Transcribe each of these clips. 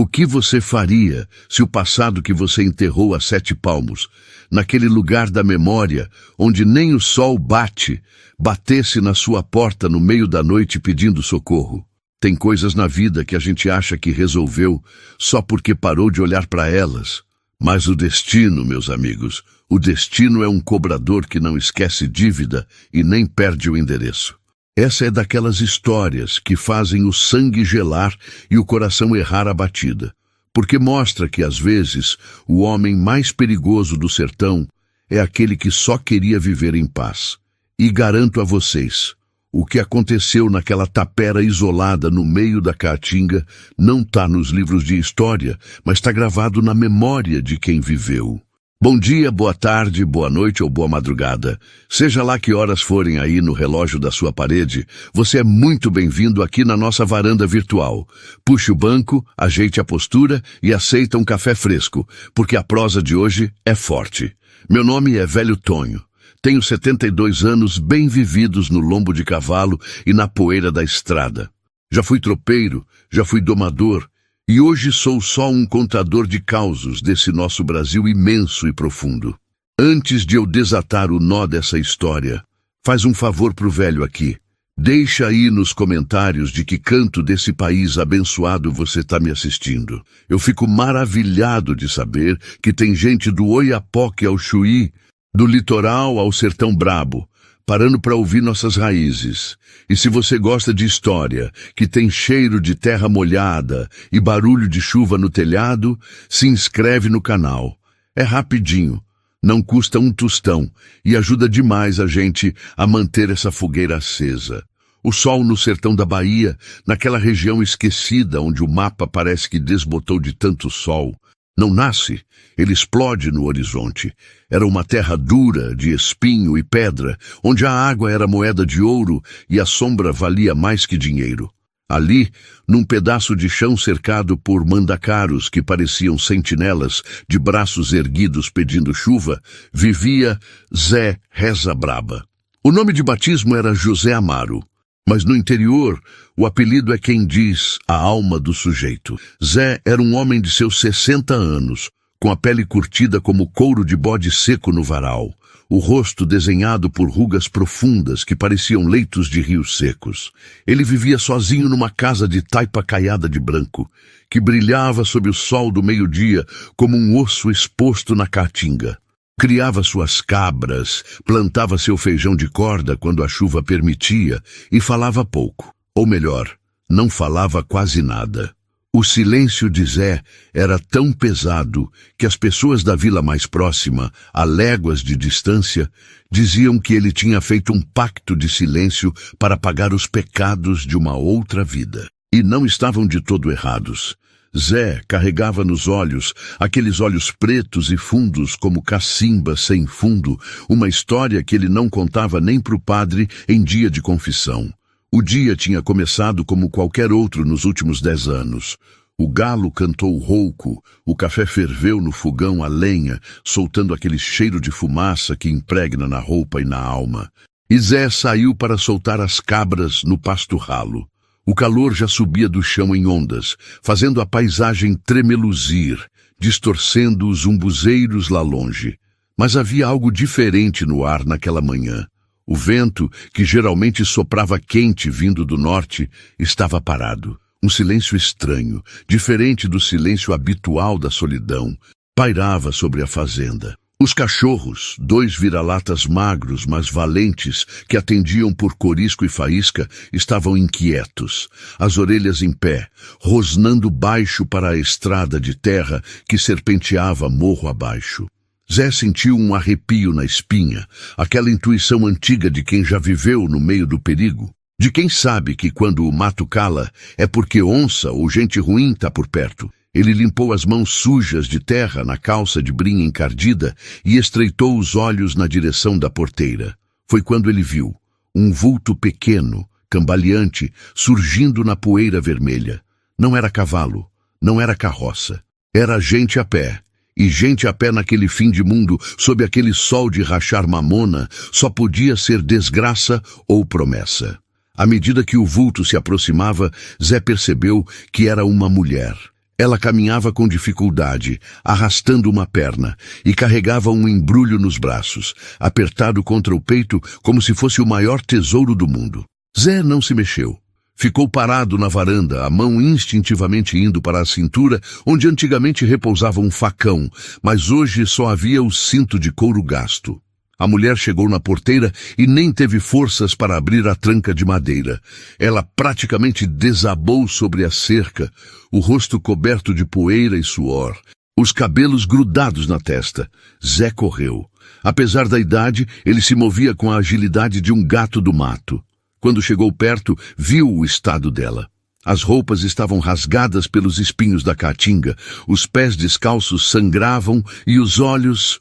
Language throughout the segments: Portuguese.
O que você faria se o passado que você enterrou a 7 palmos, naquele lugar da memória onde nem o sol bate, batesse na sua porta no meio da noite pedindo socorro? Tem coisas na vida que a gente acha que resolveu só porque parou de olhar para elas. Mas o destino, meus amigos, o destino é um cobrador que não esquece dívida e nem perde o endereço. Essa é daquelas histórias que fazem o sangue gelar e o coração errar a batida, porque mostra que, às vezes, o homem mais perigoso do sertão é aquele que só queria viver em paz. E garanto a vocês, o que aconteceu naquela tapera isolada no meio da caatinga não está nos livros de história, mas está gravado na memória de quem viveu. Bom dia, boa tarde, boa noite ou boa madrugada. Seja lá que horas forem aí no relógio da sua parede, você é muito bem-vindo aqui na nossa varanda virtual. Puxe o banco, ajeite a postura e aceita um café fresco, porque a prosa de hoje é forte. Meu nome é Velho Tonho. Tenho 72 anos bem vividos no lombo de cavalo e na poeira da estrada. Já fui tropeiro, já fui domador, e hoje sou só um contador de causos desse nosso Brasil imenso e profundo. Antes de eu desatar o nó dessa história, faz um favor pro velho aqui. Deixa aí nos comentários de que canto desse país abençoado você tá me assistindo. Eu fico maravilhado de saber que tem gente do Oiapoque ao Chuí, do litoral ao sertão brabo, parando para ouvir nossas raízes. E se você gosta de história, que tem cheiro de terra molhada e barulho de chuva no telhado, se inscreve no canal. É rapidinho, não custa um tostão e ajuda demais a gente a manter essa fogueira acesa. O sol no sertão da Bahia, naquela região esquecida onde o mapa parece que desbotou de tanto sol, não nasce, ele explode no horizonte. Era uma terra dura, de espinho e pedra, onde a água era moeda de ouro e a sombra valia mais que dinheiro. Ali, num pedaço de chão cercado por mandacaros que pareciam sentinelas de braços erguidos pedindo chuva, vivia Zé Reza Braba. O nome de batismo era José Amaro. Mas no interior, o apelido é quem diz a alma do sujeito. Zé era um homem de seus 60 anos, com a pele curtida como couro de bode seco no varal, o rosto desenhado por rugas profundas que pareciam leitos de rios secos. Ele vivia sozinho numa casa de taipa caiada de branco, que brilhava sob o sol do meio-dia como um osso exposto na caatinga. Criava suas cabras, plantava seu feijão de corda quando a chuva permitia e falava pouco. Ou melhor, não falava quase nada. O silêncio de Zé era tão pesado que as pessoas da vila mais próxima, a léguas de distância, diziam que ele tinha feito um pacto de silêncio para pagar os pecados de uma outra vida. E não estavam de todo errados. Zé carregava nos olhos, aqueles olhos pretos e fundos como cacimba sem fundo, uma história que ele não contava nem pro padre em dia de confissão. O dia tinha começado como qualquer outro nos últimos 10 anos. O galo cantou rouco, o café ferveu no fogão a lenha, soltando aquele cheiro de fumaça que impregna na roupa e na alma. E Zé saiu para soltar as cabras no pasto ralo. O calor já subia do chão em ondas, fazendo a paisagem tremeluzir, distorcendo os umbuzeiros lá longe. Mas havia algo diferente no ar naquela manhã. O vento, que geralmente soprava quente vindo do norte, estava parado. Um silêncio estranho, diferente do silêncio habitual da solidão, pairava sobre a fazenda. Os cachorros, 2 vira-latas magros, mas valentes, que atendiam por corisco e faísca, estavam inquietos, as orelhas em pé, rosnando baixo para a estrada de terra que serpenteava morro abaixo. Zé sentiu um arrepio na espinha, aquela intuição antiga de quem já viveu no meio do perigo, de quem sabe que quando o mato cala é porque onça ou gente ruim está por perto. Ele limpou as mãos sujas de terra na calça de brim encardida e estreitou os olhos na direção da porteira. Foi quando ele viu um vulto pequeno, cambaleante, surgindo na poeira vermelha. Não era cavalo, não era carroça. Era gente a pé. E gente a pé naquele fim de mundo, sob aquele sol de rachar mamona, só podia ser desgraça ou promessa. À medida que o vulto se aproximava, Zé percebeu que era uma mulher. Ela caminhava com dificuldade, arrastando uma perna, e carregava um embrulho nos braços, apertado contra o peito como se fosse o maior tesouro do mundo. Zé não se mexeu. Ficou parado na varanda, a mão instintivamente indo para a cintura, onde antigamente repousava um facão, mas hoje só havia o cinto de couro gasto. A mulher chegou na porteira e nem teve forças para abrir a tranca de madeira. Ela praticamente desabou sobre a cerca, o rosto coberto de poeira e suor, os cabelos grudados na testa. Zé correu. Apesar da idade, ele se movia com a agilidade de um gato do mato. Quando chegou perto, viu o estado dela. As roupas estavam rasgadas pelos espinhos da caatinga, os pés descalços sangravam e os olhos...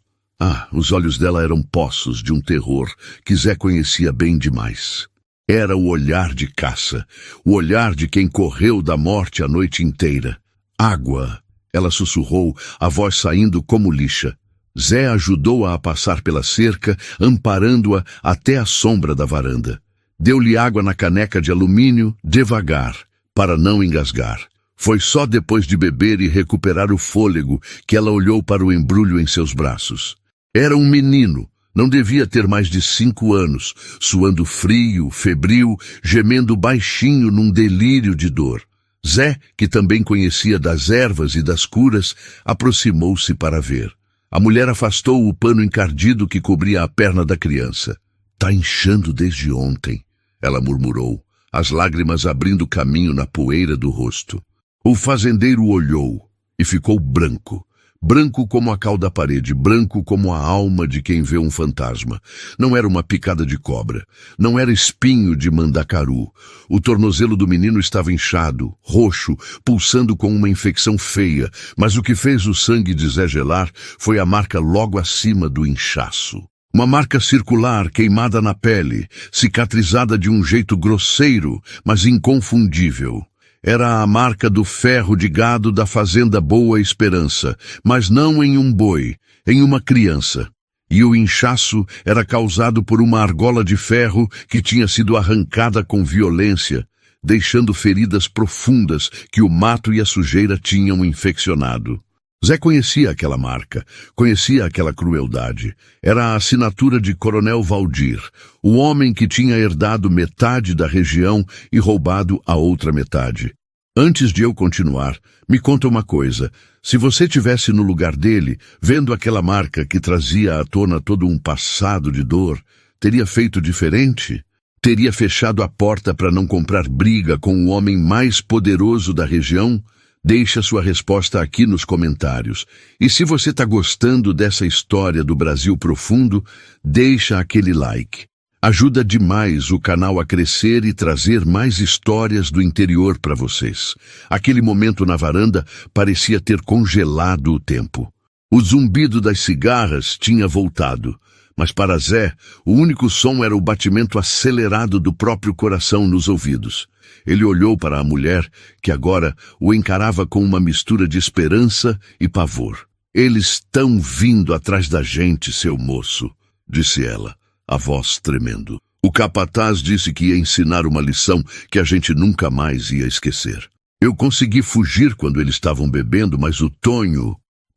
os olhos dela eram poços de um terror que Zé conhecia bem demais. Era o olhar de caça, o olhar de quem correu da morte a noite inteira. Água, ela sussurrou, a voz saindo como lixa. Zé ajudou-a a passar pela cerca, amparando-a até a sombra da varanda. Deu-lhe água na caneca de alumínio, devagar, para não engasgar. Foi só depois de beber e recuperar o fôlego que ela olhou para o embrulho em seus braços. Era um menino, não devia ter mais de 5 anos, suando frio, febril, gemendo baixinho num delírio de dor. Zé, que também conhecia das ervas e das curas, aproximou-se para ver. A mulher afastou o pano encardido que cobria a perna da criança. "Tá inchando desde ontem", ela murmurou, as lágrimas abrindo caminho na poeira do rosto. O fazendeiro olhou e ficou branco. Branco como a cal da parede, branco como a alma de quem vê um fantasma. Não era uma picada de cobra, não era espinho de mandacaru. O tornozelo do menino estava inchado, roxo, pulsando com uma infecção feia, mas o que fez o sangue de Zé gelar foi a marca logo acima do inchaço. Uma marca circular, queimada na pele, cicatrizada de um jeito grosseiro, mas inconfundível. Era a marca do ferro de gado da fazenda Boa Esperança, mas não em um boi, em uma criança. E o inchaço era causado por uma argola de ferro que tinha sido arrancada com violência, deixando feridas profundas que o mato e a sujeira tinham infeccionado. Zé conhecia aquela marca, conhecia aquela crueldade. Era a assinatura de Coronel Valdir, o homem que tinha herdado metade da região e roubado a outra metade. Antes de eu continuar, me conta uma coisa. Se você tivesse no lugar dele, vendo aquela marca que trazia à tona todo um passado de dor, teria feito diferente? Teria fechado a porta para não comprar briga com o homem mais poderoso da região? Deixe a sua resposta aqui nos comentários. E se você está gostando dessa história do Brasil profundo, deixa aquele like. Ajuda demais o canal a crescer e trazer mais histórias do interior para vocês. Aquele momento na varanda parecia ter congelado o tempo. O zumbido das cigarras tinha voltado, mas para Zé, o único som era o batimento acelerado do próprio coração nos ouvidos. Ele olhou para a mulher, que agora o encarava com uma mistura de esperança e pavor. "Eles estão vindo atrás da gente, seu moço", disse ela, a voz tremendo. O capataz disse que ia ensinar uma lição que a gente nunca mais ia esquecer. Eu consegui fugir quando eles estavam bebendo, mas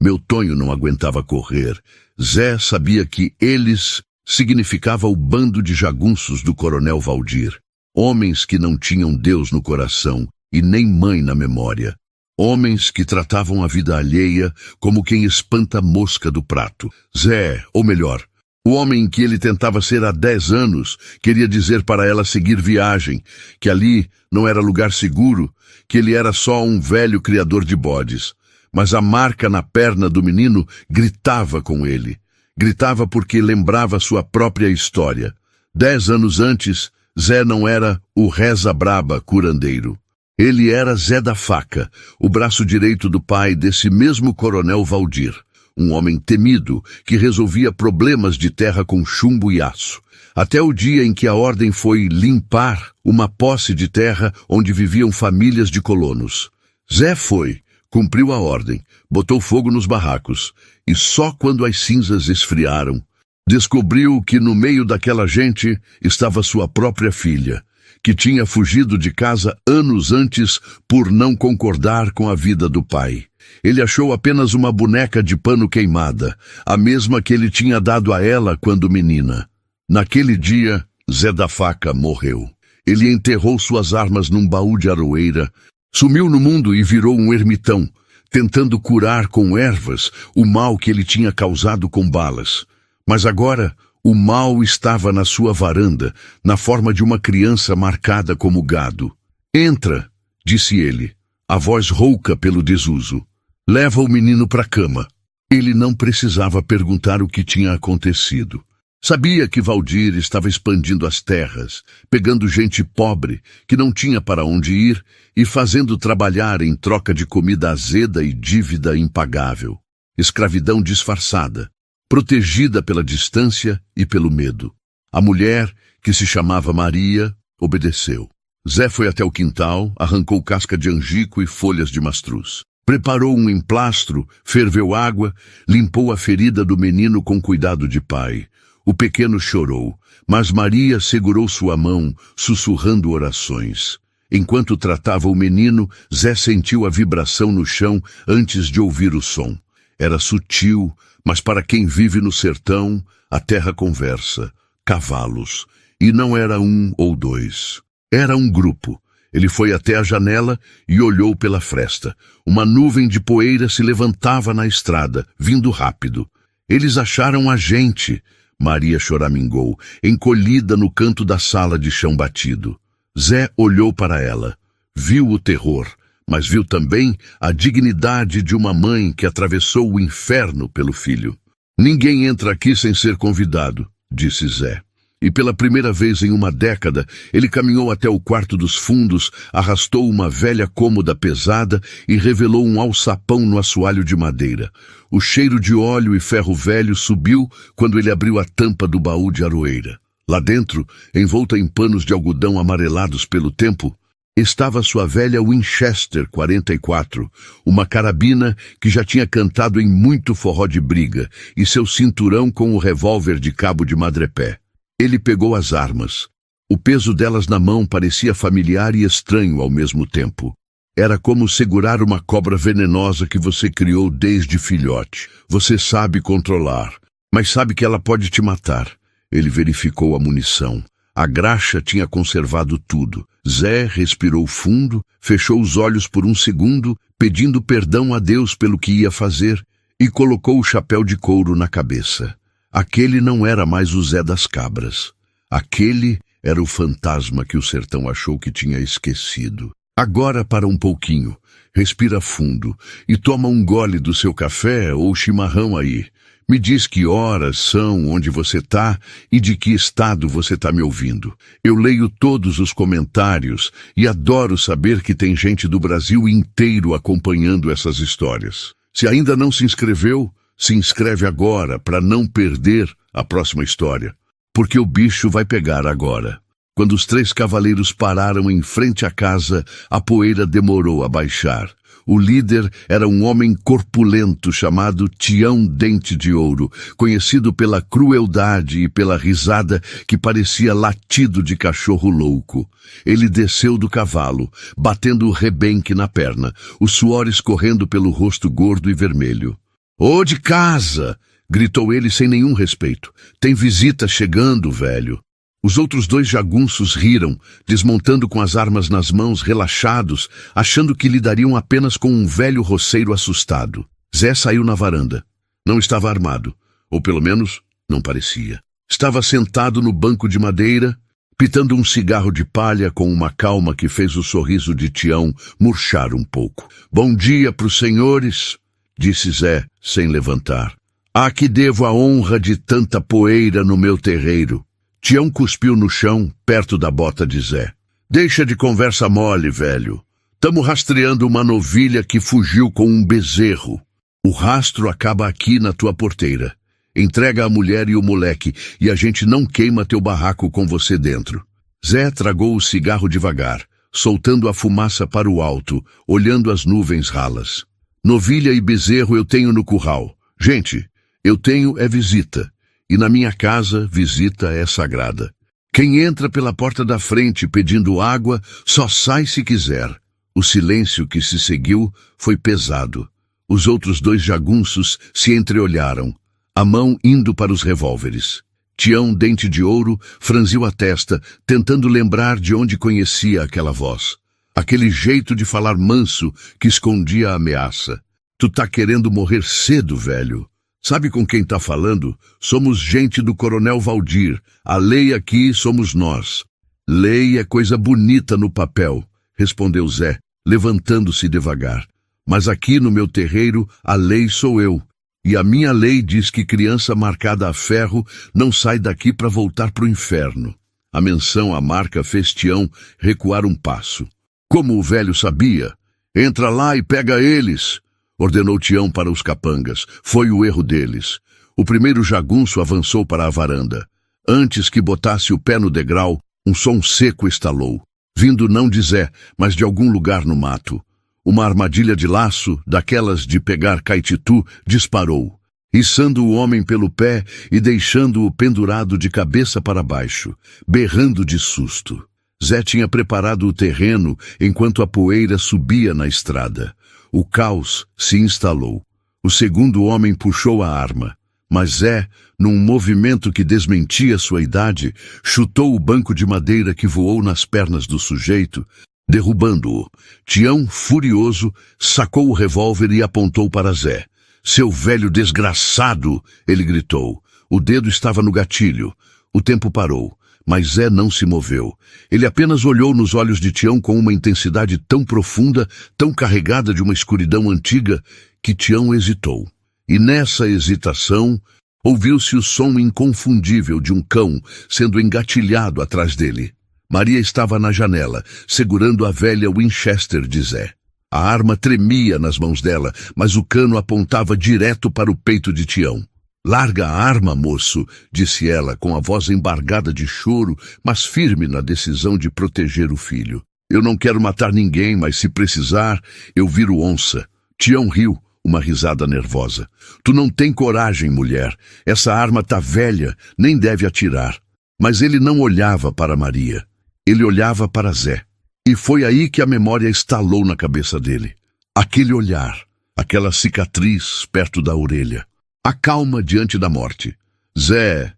meu Tonho não aguentava correr. Zé sabia que eles significava o bando de jagunços do Coronel Valdir. Homens que não tinham Deus no coração e nem mãe na memória. Homens que tratavam a vida alheia como quem espanta a mosca do prato. Zé, ou melhor, o homem que ele tentava ser há 10 anos, queria dizer para ela seguir viagem, que ali não era lugar seguro, que ele era só um velho criador de bodes. Mas a marca na perna do menino gritava com ele. Gritava porque lembrava sua própria história. 10 anos antes, Zé não era o Reza Braba curandeiro. Ele era Zé da Faca, o braço direito do pai desse mesmo Coronel Valdir. Um homem temido que resolvia problemas de terra com chumbo e aço. Até o dia em que a ordem foi limpar uma posse de terra onde viviam famílias de colonos. Zé foi, cumpriu a ordem, botou fogo nos barracos, e só quando as cinzas esfriaram, descobriu que no meio daquela gente estava sua própria filha, que tinha fugido de casa anos antes por não concordar com a vida do pai. Ele achou apenas uma boneca de pano queimada, a mesma que ele tinha dado a ela quando menina. Naquele dia, Zé da Faca morreu. Ele enterrou suas armas num baú de aroeira, sumiu no mundo e virou um ermitão, tentando curar com ervas o mal que ele tinha causado com balas. Mas agora, o mal estava na sua varanda, na forma de uma criança marcada como gado. Entra, disse ele, a voz rouca pelo desuso. Leva o menino para a cama. Ele não precisava perguntar o que tinha acontecido. Sabia que Valdir estava expandindo as terras, pegando gente pobre, que não tinha para onde ir, e fazendo trabalhar em troca de comida azeda e dívida impagável. Escravidão disfarçada, protegida pela distância e pelo medo. A mulher, que se chamava Maria, obedeceu. Zé foi até o quintal, arrancou casca de angico e folhas de mastruz. Preparou um emplastro, ferveu água, limpou a ferida do menino com cuidado de pai. O pequeno chorou, mas Maria segurou sua mão, sussurrando orações. Enquanto tratava o menino, Zé sentiu a vibração no chão antes de ouvir o som. Era sutil, mas para quem vive no sertão, a terra conversa. Cavalos. E não era um ou dois. Era um grupo. Ele foi até a janela e olhou pela fresta. Uma nuvem de poeira se levantava na estrada, vindo rápido. Eles acharam a gente, Maria choramingou, encolhida no canto da sala de chão batido. Zé olhou para ela. Viu o terror, mas viu também a dignidade de uma mãe que atravessou o inferno pelo filho. Ninguém entra aqui sem ser convidado, disse Zé. E pela primeira vez em uma década, ele caminhou até o quarto dos fundos, arrastou uma velha cômoda pesada e revelou um alçapão no assoalho de madeira. O cheiro de óleo e ferro velho subiu quando ele abriu a tampa do baú de aroeira. Lá dentro, envolta em panos de algodão amarelados pelo tempo, estava sua velha Winchester 44, uma carabina que já tinha cantado em muito forró de briga, e seu cinturão com o revólver de cabo de madrepé. Ele pegou as armas. O peso delas na mão parecia familiar e estranho ao mesmo tempo. Era como segurar uma cobra venenosa que você criou desde filhote. Você sabe controlar, mas sabe que ela pode te matar. Ele verificou a munição. A graxa tinha conservado tudo. Zé respirou fundo, fechou os olhos por um segundo, pedindo perdão a Deus pelo que ia fazer, e colocou o chapéu de couro na cabeça. Aquele não era mais o Zé das Cabras. Aquele era o fantasma que o sertão achou que tinha esquecido. Agora para um pouquinho, respira fundo e toma um gole do seu café ou chimarrão aí. Me diz que horas são, onde você está e de que estado você está me ouvindo. Eu leio todos os comentários e adoro saber que tem gente do Brasil inteiro acompanhando essas histórias. Se ainda não se inscreveu, se inscreve agora para não perder a próxima história, porque o bicho vai pegar agora. Quando os 3 cavaleiros pararam em frente à casa, a poeira demorou a baixar. O líder era um homem corpulento chamado Tião Dente de Ouro, conhecido pela crueldade e pela risada que parecia latido de cachorro louco. Ele desceu do cavalo, batendo o rebenque na perna, o suor escorrendo pelo rosto gordo e vermelho. "Ô de casa!" gritou ele sem nenhum respeito. "Tem visita chegando, velho." Os outros 2 jagunços riram, desmontando com as armas nas mãos, relaxados, achando que lidariam apenas com um velho roceiro assustado. Zé saiu na varanda. Não estava armado, ou pelo menos não parecia. Estava sentado no banco de madeira, pitando um cigarro de palha com uma calma que fez o sorriso de Tião murchar um pouco. "Bom dia pros senhores", disse Zé, sem levantar. "A que devo a honra de tanta poeira no meu terreiro?" Tião cuspiu no chão, perto da bota de Zé. "Deixa de conversa mole, velho. Tamo rastreando uma novilha que fugiu com um bezerro. O rastro acaba aqui na tua porteira. Entrega a mulher e o moleque, e a gente não queima teu barraco com você dentro." Zé tragou o cigarro devagar, soltando a fumaça para o alto, olhando as nuvens ralas. "Novilha e bezerro eu tenho no curral. Gente, eu tenho é visita. E na minha casa, visita é sagrada." Quem entra pela porta da frente pedindo água, só sai se quiser. O silêncio que se seguiu foi pesado. Os outros dois jagunços se entreolharam, a mão indo para os revólveres. Tião, dente de ouro, franziu a testa, tentando lembrar de onde conhecia aquela voz. Aquele jeito de falar manso que escondia a ameaça. Tu tá querendo morrer cedo, velho. Sabe com quem tá falando? Somos gente do Coronel Valdir. A lei aqui somos nós. Lei é coisa bonita no papel, respondeu Zé, levantando-se devagar. Mas aqui no meu terreiro, a lei sou eu. E a minha lei diz que criança marcada a ferro não sai daqui para voltar pro inferno. A menção à marca fez Tião recuar um passo. Como o velho sabia? Entra lá e pega eles, ordenou Tião para os capangas. Foi o erro deles. O primeiro jagunço avançou para a varanda. Antes que botasse o pé no degrau, um som seco estalou, vindo não de Zé, mas de algum lugar no mato. Uma armadilha de laço, daquelas de pegar caititu, disparou, içando o homem pelo pé e deixando-o pendurado de cabeça para baixo, berrando de susto. Zé tinha preparado o terreno enquanto a poeira subia na estrada. O caos se instalou. O segundo homem puxou a arma, mas Zé, num movimento que desmentia sua idade, chutou o banco de madeira que voou nas pernas do sujeito, derrubando-o. Tião, furioso, sacou o revólver e apontou para Zé. Seu velho desgraçado, ele gritou. O dedo estava no gatilho. O tempo parou, mas Zé não se moveu. Ele apenas olhou nos olhos de Tião com uma intensidade tão profunda, tão carregada de uma escuridão antiga, que Tião hesitou. E nessa hesitação, ouviu-se o som inconfundível de um cão sendo engatilhado atrás dele. Maria estava na janela, segurando a velha Winchester de Zé. A arma tremia nas mãos dela, mas o cano apontava direto para o peito de Tião. Larga a arma, moço, disse ela, com a voz embargada de choro, mas firme na decisão de proteger o filho. Eu não quero matar ninguém, mas se precisar, eu viro onça. Tião riu, uma risada nervosa. Tu não tem coragem, mulher. Essa arma tá velha, nem deve atirar. Mas ele não olhava para Maria. Ele olhava para Zé. E foi aí que a memória estalou na cabeça dele. Aquele olhar, aquela cicatriz perto da orelha. A calma diante da morte. Zé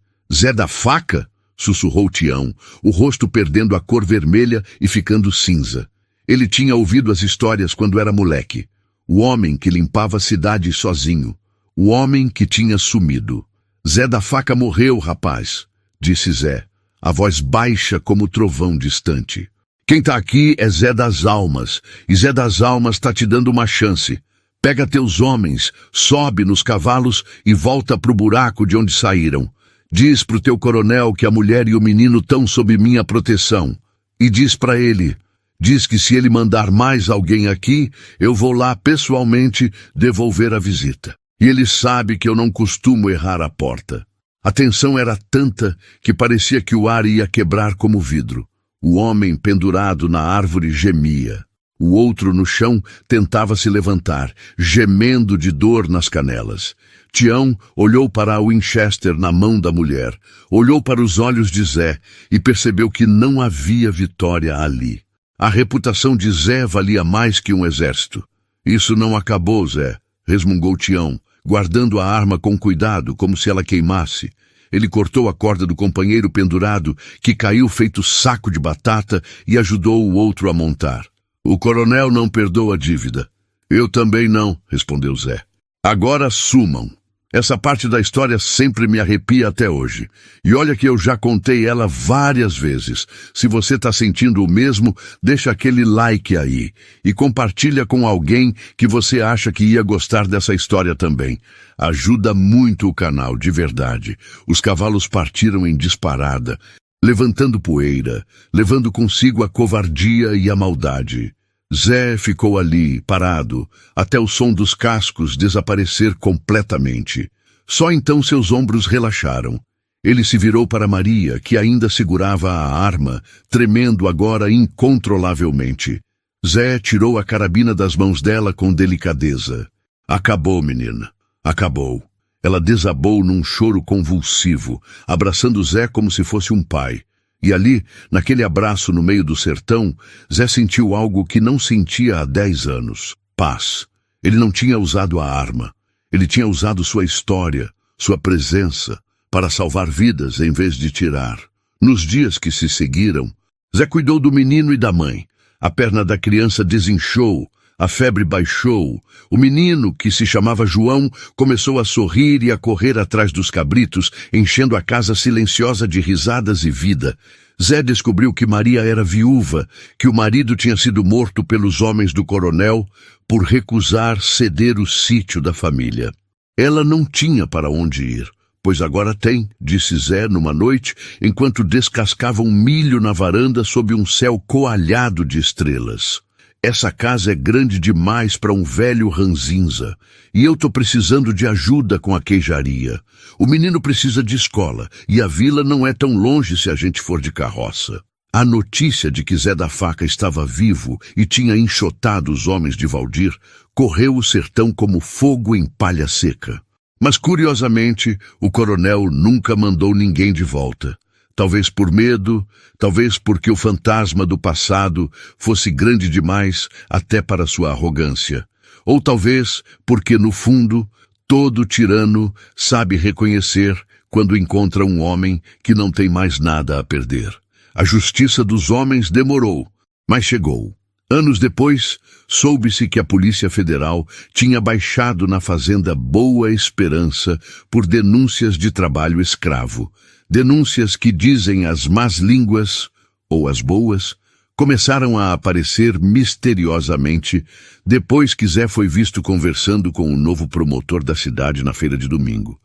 da faca? Sussurrou Tião, o rosto perdendo a cor vermelha e ficando cinza. Ele tinha ouvido as histórias quando era moleque. O homem que limpava a cidade sozinho. O homem que tinha sumido. Zé da faca morreu, rapaz, disse Zé, a voz baixa como trovão distante. Quem tá aqui é Zé das Almas, e Zé das Almas tá te dando uma chance. Pega teus homens, sobe nos cavalos e volta pro buraco de onde saíram. Diz pro teu coronel que a mulher e o menino estão sob minha proteção. E diz pra ele, diz que se ele mandar mais alguém aqui, eu vou lá pessoalmente devolver a visita. E ele sabe que eu não costumo errar a porta. A tensão era tanta que parecia que o ar ia quebrar como vidro. O homem pendurado na árvore gemia. O outro no chão tentava se levantar, gemendo de dor nas canelas. Tião olhou para a Winchester na mão da mulher, olhou para os olhos de Zé e percebeu que não havia vitória ali. A reputação de Zé valia mais que um exército. Isso não acabou, Zé, resmungou Tião, guardando a arma com cuidado, como se ela queimasse. Ele cortou a corda do companheiro pendurado, que caiu feito saco de batata, e ajudou o outro a montar. O coronel não perdoa a dívida. Eu também não, respondeu Zé. Agora sumam. Essa parte da história sempre me arrepia até hoje. E olha que eu já contei ela várias vezes. Se você tá sentindo o mesmo, deixa aquele like aí. E compartilha com alguém que você acha que ia gostar dessa história também. Ajuda muito o canal, de verdade. Os cavalos partiram em disparada, levantando poeira, levando consigo a covardia e a maldade. Zé ficou ali, parado, até o som dos cascos desaparecer completamente. Só então seus ombros relaxaram. Ele se virou para Maria, que ainda segurava a arma, tremendo agora incontrolavelmente. Zé tirou a carabina das mãos dela com delicadeza. Acabou, menina. Acabou. Ela desabou num choro convulsivo, abraçando Zé como se fosse um pai. E ali, naquele abraço no meio do sertão, Zé sentiu algo que não sentia há 10 anos. Paz. Ele não tinha usado a arma. Ele tinha usado sua história, sua presença, para salvar vidas em vez de tirar. Nos dias que se seguiram, Zé cuidou do menino e da mãe. A perna da criança desinchou, a febre baixou. O menino, que se chamava João, começou a sorrir e a correr atrás dos cabritos, enchendo a casa silenciosa de risadas e vida. Zé descobriu que Maria era viúva, que o marido tinha sido morto pelos homens do coronel por recusar ceder o sítio da família. Ela não tinha para onde ir. Pois agora tem, disse Zé numa noite, enquanto descascava um milho na varanda sob um céu coalhado de estrelas. Essa casa é grande demais para um velho ranzinza, e eu tô precisando de ajuda com a queijaria. O menino precisa de escola, e a vila não é tão longe se a gente for de carroça. A notícia de que Zé da Faca estava vivo e tinha enxotado os homens de Valdir correu o sertão como fogo em palha seca. Mas, curiosamente, o coronel nunca mandou ninguém de volta. Talvez por medo, talvez porque o fantasma do passado fosse grande demais até para sua arrogância. Ou talvez porque, no fundo, todo tirano sabe reconhecer quando encontra um homem que não tem mais nada a perder. A justiça dos homens demorou, mas chegou. Anos depois, soube-se que a Polícia Federal tinha baixado na fazenda Boa Esperança por denúncias de trabalho escravo. Denúncias que, dizem as más línguas, ou as boas, começaram a aparecer misteriosamente depois que Zé foi visto conversando com o novo promotor da cidade na feira de domingo.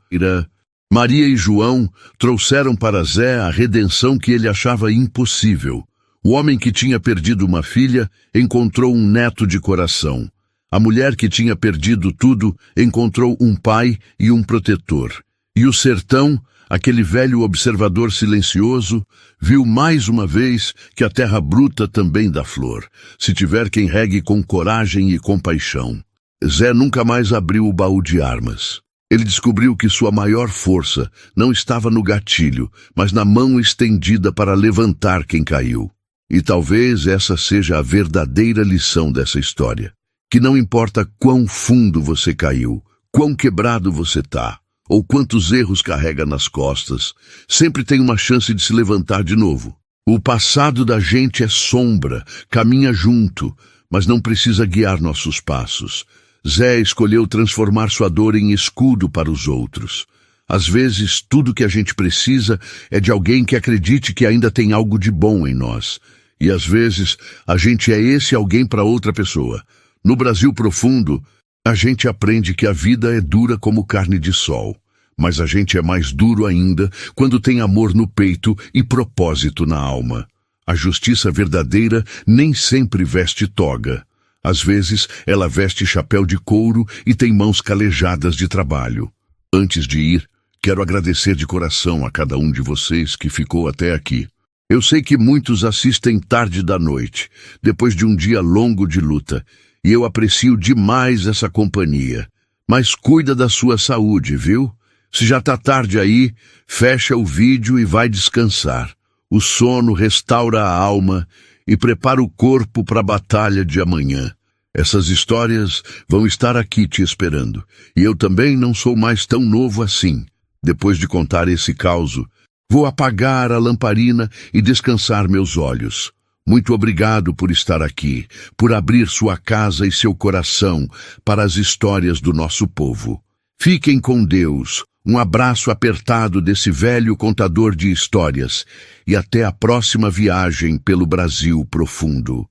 Maria e João trouxeram para Zé a redenção que ele achava impossível. O homem que tinha perdido uma filha encontrou um neto de coração. A mulher que tinha perdido tudo encontrou um pai e um protetor. E o sertão, aquele velho observador silencioso, viu mais uma vez que a terra bruta também dá flor, se tiver quem regue com coragem e compaixão. Zé nunca mais abriu o baú de armas. Ele descobriu que sua maior força não estava no gatilho, mas na mão estendida para levantar quem caiu. E talvez essa seja a verdadeira lição dessa história. Que não importa quão fundo você caiu, quão quebrado você tá, ou quantos erros carrega nas costas, sempre tem uma chance de se levantar de novo. O passado da gente é sombra, caminha junto, mas não precisa guiar nossos passos. Zé escolheu transformar sua dor em escudo para os outros. Às vezes, tudo que a gente precisa é de alguém que acredite que ainda tem algo de bom em nós. E às vezes, a gente é esse alguém para outra pessoa. No Brasil profundo, a gente aprende que a vida é dura como carne de sol. Mas a gente é mais duro ainda quando tem amor no peito e propósito na alma. A justiça verdadeira nem sempre veste toga. Às vezes, ela veste chapéu de couro e tem mãos calejadas de trabalho. Antes de ir, quero agradecer de coração a cada um de vocês que ficou até aqui. Eu sei que muitos assistem tarde da noite, depois de um dia longo de luta, e eu aprecio demais essa companhia. Mas cuida da sua saúde, viu? Se já tá tarde aí, fecha o vídeo e vai descansar. O sono restaura a alma e prepara o corpo para a batalha de amanhã. Essas histórias vão estar aqui te esperando, e eu também não sou mais tão novo assim. Depois de contar esse causo, vou apagar a lamparina e descansar meus olhos. Muito obrigado por estar aqui, por abrir sua casa e seu coração para as histórias do nosso povo. Fiquem com Deus, um abraço apertado desse velho contador de histórias e até a próxima viagem pelo Brasil profundo.